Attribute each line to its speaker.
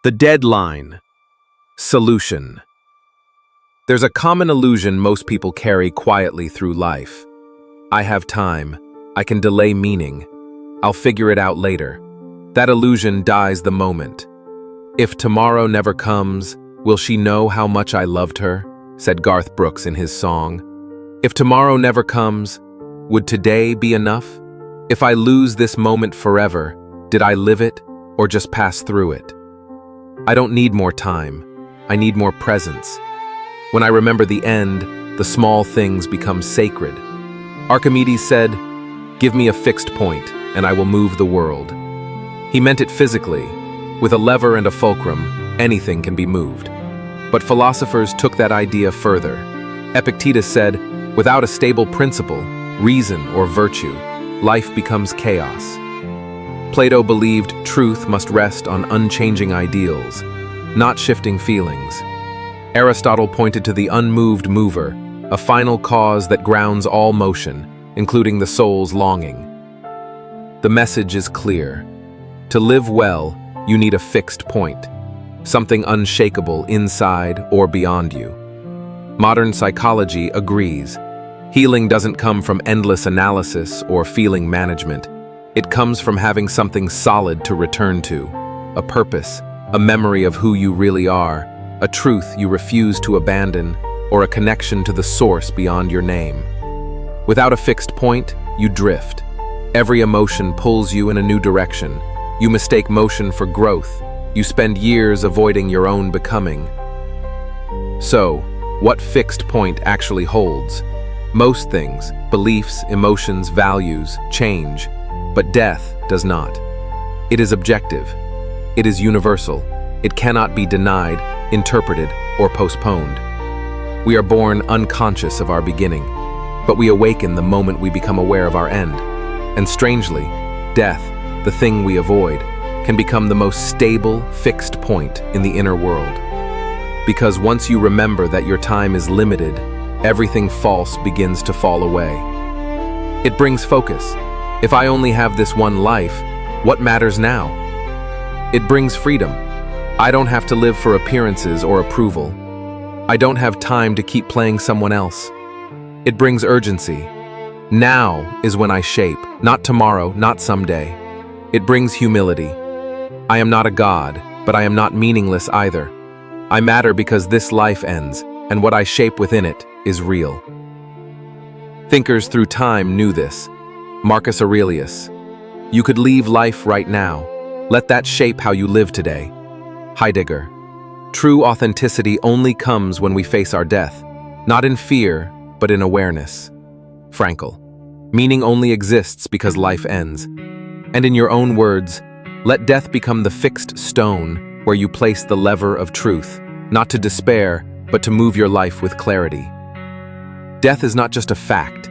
Speaker 1: The deadline. Solution. There's a common illusion most people carry quietly through life. I have time. I can delay meaning. I'll figure it out later. That illusion dies the moment. If tomorrow never comes, will she know how much I loved her? Said Garth Brooks in his song. If tomorrow never comes, would today be enough? If I lose this moment forever, did I live it or just pass through it? I don't need more time. I need more presence. When I remember the end, the small things become sacred. Archimedes said, "Give me a fixed point, and I will move the world." He meant it physically. With a lever and a fulcrum, anything can be moved. But philosophers took that idea further. Epictetus said, "Without a stable principle, reason, or virtue, life becomes chaos." Plato believed truth must rest on unchanging ideals, not shifting feelings. Aristotle pointed to the unmoved mover, a final cause that grounds all motion, including the soul's longing. The message is clear. To live well, you need a fixed point, something unshakable inside or beyond you. Modern psychology agrees. Healing doesn't come from endless analysis or feeling management. It comes from having something solid to return to, a purpose, a memory of who you really are, a truth you refuse to abandon, or a connection to the source beyond your name. Without a fixed point, you drift. Every emotion pulls you in a new direction. You mistake motion for growth. You spend years avoiding your own becoming. So, what fixed point actually holds? Most things, beliefs, emotions, values, change. But death does not. It is objective. It is universal. It cannot be denied, interpreted, or postponed. We are born unconscious of our beginning, but we awaken the moment we become aware of our end. And strangely, death, the thing we avoid, can become the most stable, fixed point in the inner world. Because once you remember that your time is limited, everything false begins to fall away. It brings focus. If I only have this one life, what matters now? It brings freedom. I don't have to live for appearances or approval. I don't have time to keep playing someone else. It brings urgency. Now is when I shape, not tomorrow, not someday. It brings humility. I am not a god, but I am not meaningless either. I matter because this life ends, and what I shape within it is real. Thinkers through time knew this. Marcus Aurelius. You could leave life right now. Let that shape how you live today. Heidegger. True authenticity only comes when we face our death, not in fear, but in awareness. Frankl. Meaning only exists because life ends. And in your own words, let death become the fixed stone where you place the lever of truth, not to despair, but to move your life with clarity. Death is not just a fact,